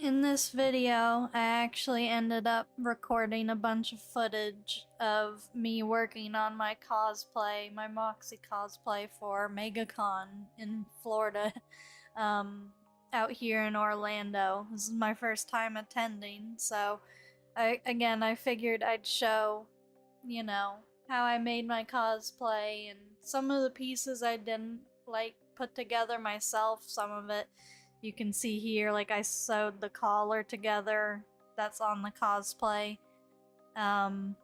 In this video, I actually ended up recording a bunch of footage of me working on my cosplay, my Moxxie cosplay for Megacon in Florida, um, out here in Orlando. This is my first time attending, so I figured I'd show, you know, how I made my cosplay and some of the pieces I didn't like put together myself. Some of it you can see here, like I sewed the collar together. That's on the cosplay. Um,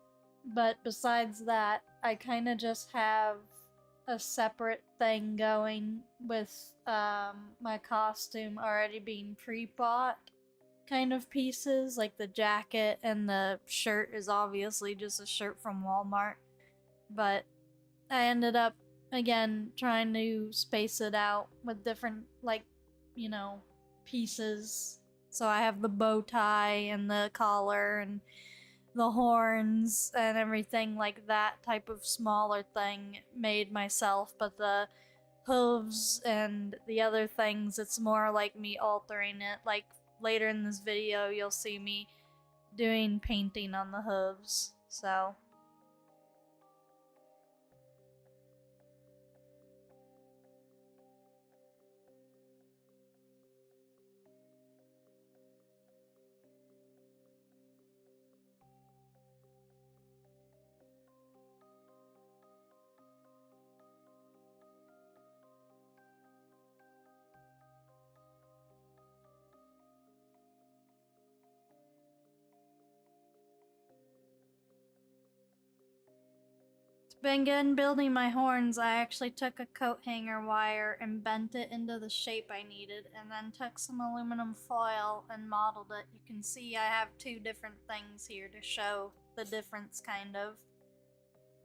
but besides that, I kind of just have a separate thing going with my costume already being pre-bought kind of pieces, like the jacket and the shirt is obviously just a shirt from Walmart. But I ended up, again, trying to space it out with different, like, you know, pieces. So I have the bow tie and the collar and the horns and everything like that type of smaller thing made myself, but the hooves and the other things, it's more like me altering it. Like later in this video, you'll see me doing painting on the hooves. So begin building my horns, I actually took a coat hanger wire and bent it into the shape I needed, and then took some aluminum foil and modeled it. You can see I have two different things here to show the difference, kind of.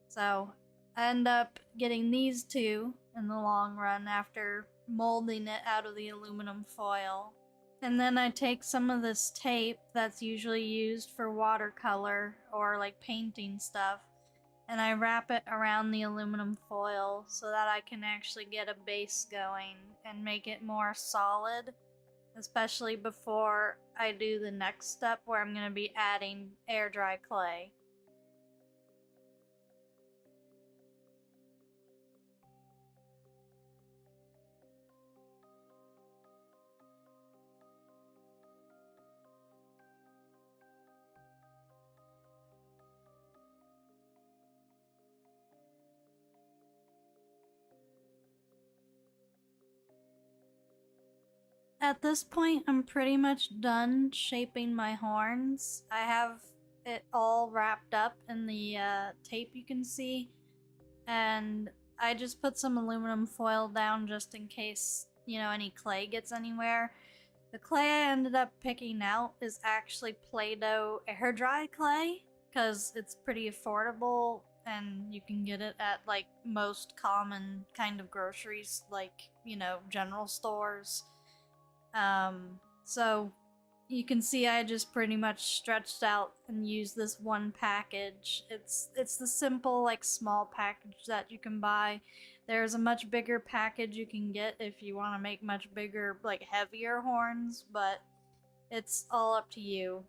So I end up getting these two in the long run after molding it out of the aluminum foil. And then I take some of this tape that's usually used for watercolor or like painting stuff, and I wrap it around the aluminum foil so that I can actually get a base going and make it more solid, especially before I do the next step where I'm going to be adding air dry clay. At this point, I'm pretty much done shaping my horns. I have it all wrapped up in the tape you can see, and I just put some aluminum foil down just in case, any clay gets anywhere. The clay I ended up picking out is actually Play-Doh air dry clay, because it's pretty affordable and you can get it at like most common kind of groceries, like, general stores. So you can see I just pretty much stretched out and used this one package. It's the simple, like, small package that you can buy. There's a much bigger package you can get if you want to make much bigger, like, heavier horns, but it's all up to you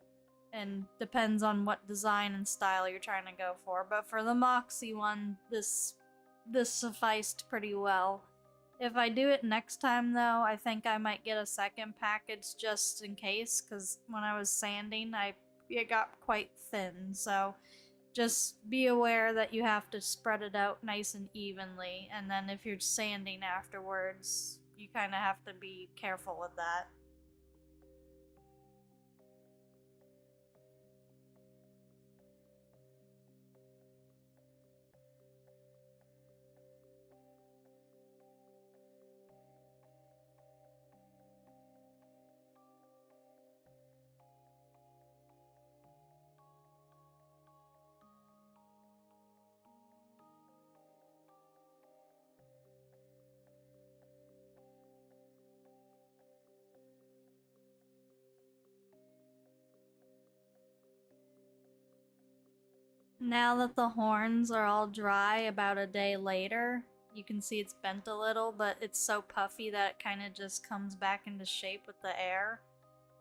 and depends on what design and style you're trying to go for. But for the Moxxie one, this sufficed pretty well. If I do it next time, though, I think I might get a second package just in case, because when I was sanding, it got quite thin. So just be aware that you have to spread it out nice and evenly, and then if you're sanding afterwards, you kind of have to be careful with that. Now that the horns are all dry about a day later, you can see it's bent a little, but it's so puffy that it kind of just comes back into shape with the air.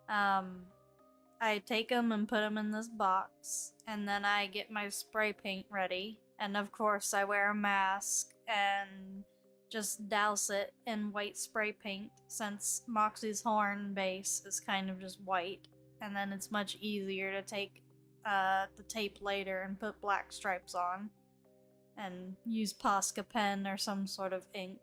I take them and put them in this box, and then I get my spray paint ready. And of course, I wear a mask and just douse it in white spray paint since Moxxie's horn base is kind of just white. And then it's much easier to take the tape later and put black stripes on and use Posca pen or some sort of ink.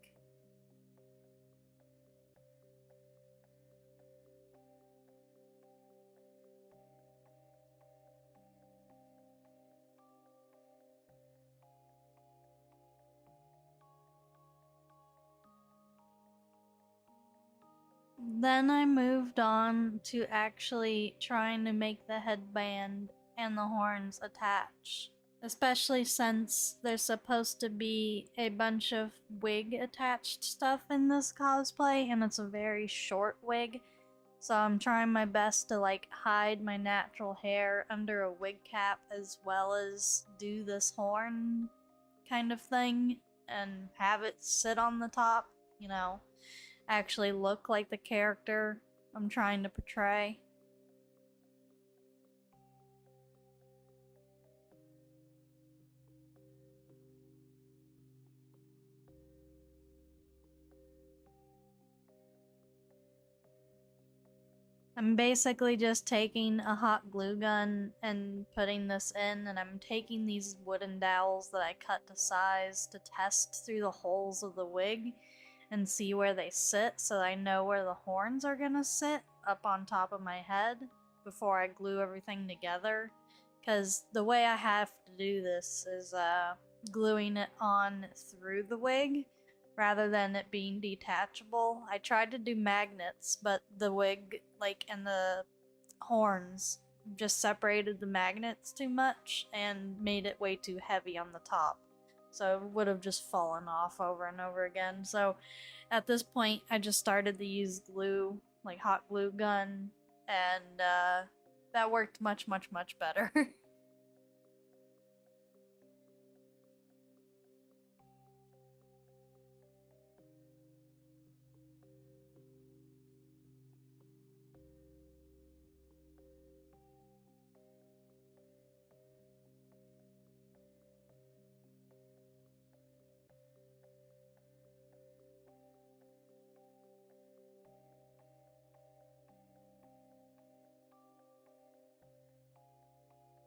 Then I moved on to actually trying to make the headband and the horns attach. Especially since there's supposed to be a bunch of wig attached stuff in this cosplay, and it's a very short wig. So I'm trying my best to like hide my natural hair under a wig cap as well as do this horn kind of thing and have it sit on the top, you know, actually look like the character I'm trying to portray. I'm basically just taking a hot glue gun and putting this in, and I'm taking these wooden dowels that I cut to size to test through the holes of the wig and see where they sit so I know where the horns are gonna sit up on top of my head before I glue everything together. Because the way I have to do this is gluing it on through the wig rather than it being detachable. I tried to do magnets, but the wig, like, and the horns just separated the magnets too much and made it way too heavy on the top. So it would have just fallen off over and over again. So at this point, I just started to use glue, like hot glue gun, and that worked much, much, much better.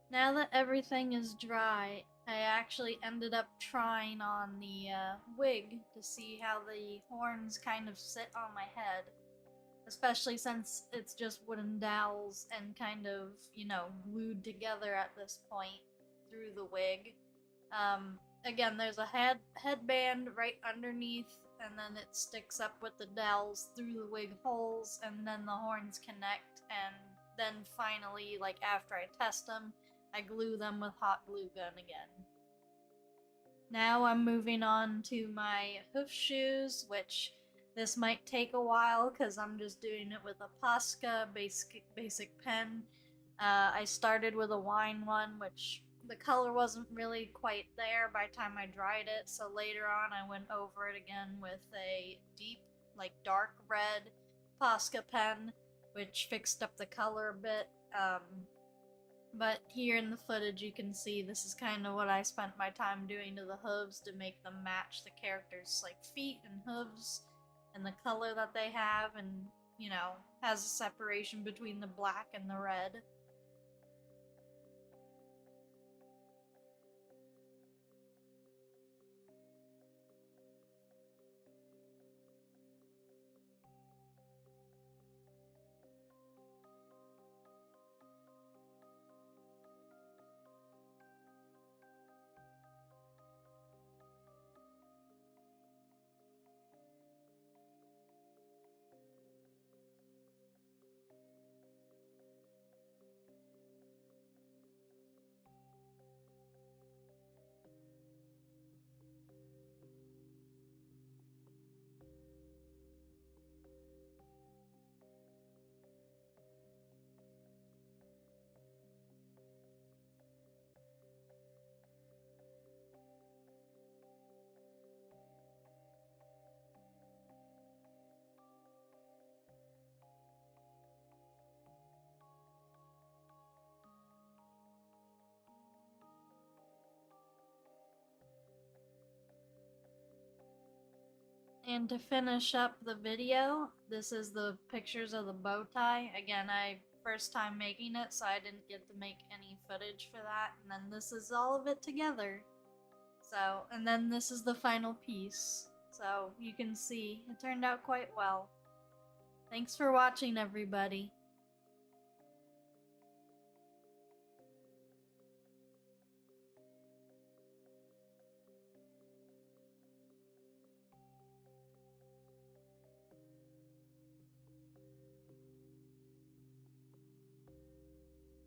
Now that everything is dry, I actually ended up trying on the wig to see how the horns kind of sit on my head. Especially since it's just wooden dowels and kind of, you know, glued together at this point through the wig. Again, there's a headband right underneath, and then it sticks up with the dowels through the wig holes, and then the horns connect, and then finally, like after I test them, I glue them with hot glue gun again. Now I'm moving on to my hoof shoes, which this might take a while because I'm just doing it with a Posca basic pen. I started with a wine one, which the color wasn't really quite there by the time I dried it, so later on I went over it again with a deep, like dark red Posca pen, which fixed up the color a bit. But here in the footage you can see this is kind of what I spent my time doing to the hooves to make them match the characters' like feet and hooves and the color that they have, and you know, has a separation between the black and the red. And to finish up the video, this is the pictures of the bow tie. Again, first time making it, so I didn't get to make any footage for that. And then this is all of it together. So, and then this is the final piece. So you can see it turned out quite well. Thanks for watching, everybody.